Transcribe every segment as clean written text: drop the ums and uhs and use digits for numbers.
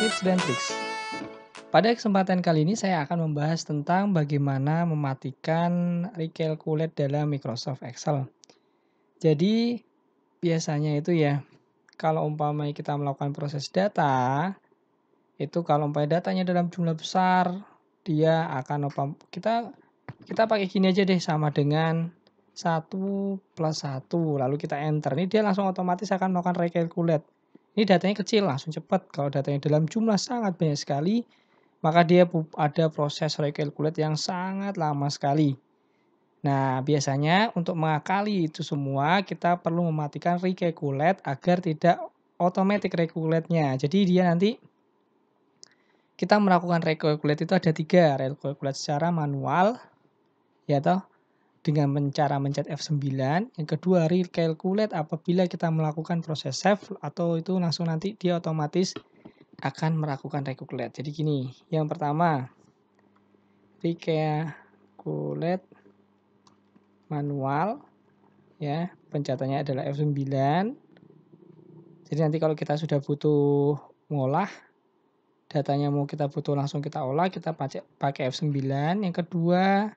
Tips dan Triks. Pada kesempatan kali ini saya akan membahas tentang bagaimana mematikan recalculate dalam Microsoft Excel. Jadi biasanya itu ya, kalau umpamanya kita melakukan proses data, itu kalau umpamanya datanya dalam jumlah besar, dia akan kita pakai gini aja deh, sama dengan 1 plus 1, lalu kita enter. Ini dia langsung otomatis akan melakukan recalculate. Ini datanya kecil, langsung cepat. Kalau datanya dalam jumlah sangat banyak sekali, maka dia ada proses recalculate yang sangat lama sekali. Nah, biasanya untuk mengakali itu semua, kita perlu mematikan recalculate agar tidak automatic recalculate-nya. Jadi dia nanti kita melakukan recalculate itu ada 3, recalculate secara manual, ya toh, dengan cara mencet F9. Yang kedua, recalculate apabila kita melakukan proses save, atau itu langsung nanti dia otomatis akan melakukan recalculate. Jadi gini, yang pertama, recalculate manual, ya, pencetannya adalah F9. Jadi nanti kalau kita sudah butuh ngolah, datanya mau kita butuh langsung kita olah, kita pakai F9. Yang kedua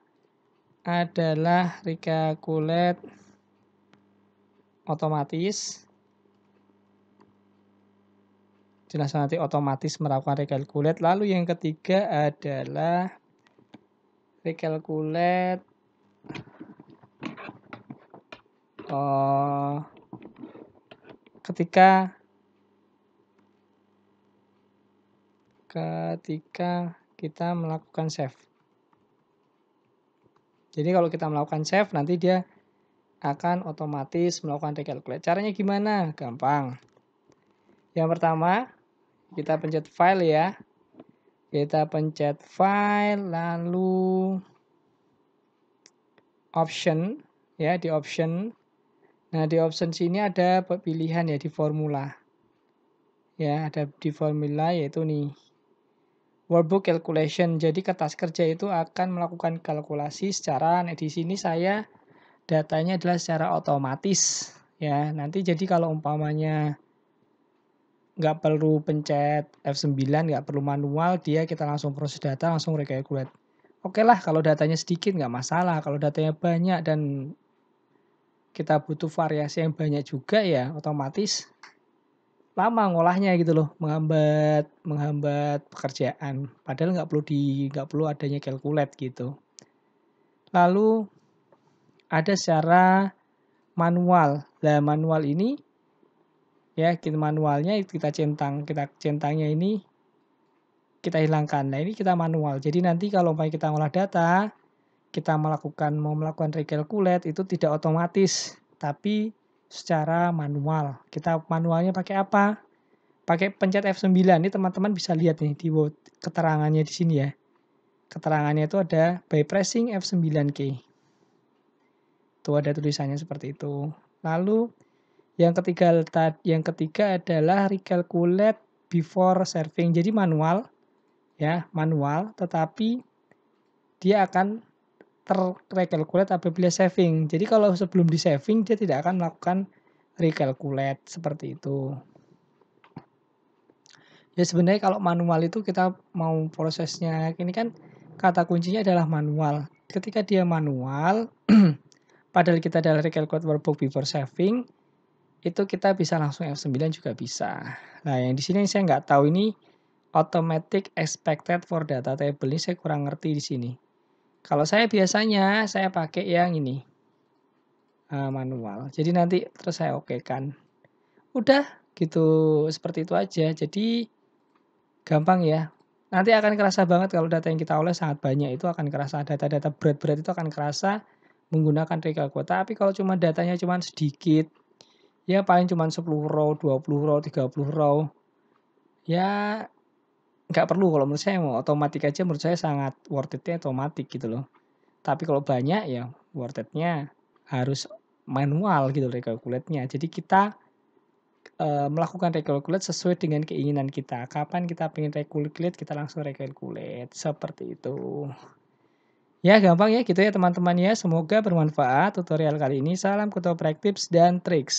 adalah recalculate otomatis. Jelas nanti otomatis melakukan recalculate. Lalu yang ketiga adalah recalculate ketika kita melakukan save. Jadi kalau kita melakukan save, nanti dia akan otomatis melakukan recalculate. Caranya gimana? Gampang. Yang pertama, kita pencet file ya. Kita pencet file, lalu option ya, di option. Nah, di option sini ada pilihan ya, di formula. Ya, ada di formula yaitu nih, workbook calculation. Jadi kertas kerja itu akan melakukan kalkulasi secara, di sini saya datanya adalah secara otomatis ya. Nanti jadi kalau umpamanya nggak perlu pencet F9, nggak perlu manual, kita langsung proses data, langsung recalculate. Oke lah, kalau datanya sedikit nggak masalah. Kalau datanya banyak dan kita butuh variasi yang banyak juga, ya otomatis lama ngolahnya gitu loh, menghambat pekerjaan. Padahal nggak perlu adanya calculate gitu. Lalu ada secara manual. Nah, manual ini ya, manualnya kita centangnya ini kita hilangkan. Nah, ini kita manual. Jadi nanti kalau kita ngolah data, kita mau melakukan recalculate, itu tidak otomatis, tapi secara manual. Kita manualnya pakai apa? Pakai pencet F9. Ini teman-teman bisa lihat nih di keterangannya di sini ya. Keterangannya itu ada by pressing F9 key. Itu ada tulisannya seperti itu. Lalu yang ketiga adalah recalculate before serving. Jadi manual ya, manual, tetapi dia akan terrecalculate apabila saving. Jadi kalau sebelum di saving dia tidak akan melakukan recalculate seperti itu. Ya sebenarnya kalau manual itu kita mau prosesnya, ini kan kata kuncinya adalah manual. Ketika dia manual, padahal kita adalah recalculate workbook before saving, itu kita bisa langsung F9 juga bisa. Nah, yang di sini saya nggak tahu ini automatic expected for data table, ini saya kurang ngerti di sini. Kalau saya biasanya saya pakai yang ini, manual. Jadi nanti terus saya okekan. Udah gitu, seperti itu aja. Jadi gampang ya. Nanti akan kerasa banget kalau data yang kita olah sangat banyak, itu akan kerasa, data-data berat-berat itu akan kerasa menggunakan recalculate. Tapi kalau cuma datanya cuma sedikit, ya paling cuma 10 row, 20 row, 30 row, ya nggak perlu. Kalau menurut saya mau otomatis aja, menurut saya sangat worth it-nya otomatis gitu loh. Tapi kalau banyak ya worth it-nya harus manual gitu recalculate-nya. Jadi kita melakukan recalculate sesuai dengan keinginan kita. Kapan kita pengen recalculate, kita langsung recalculate. Seperti itu. Ya gampang ya gitu ya teman-teman ya. Semoga bermanfaat tutorial kali ini. Salam ketoprak tips dan triks.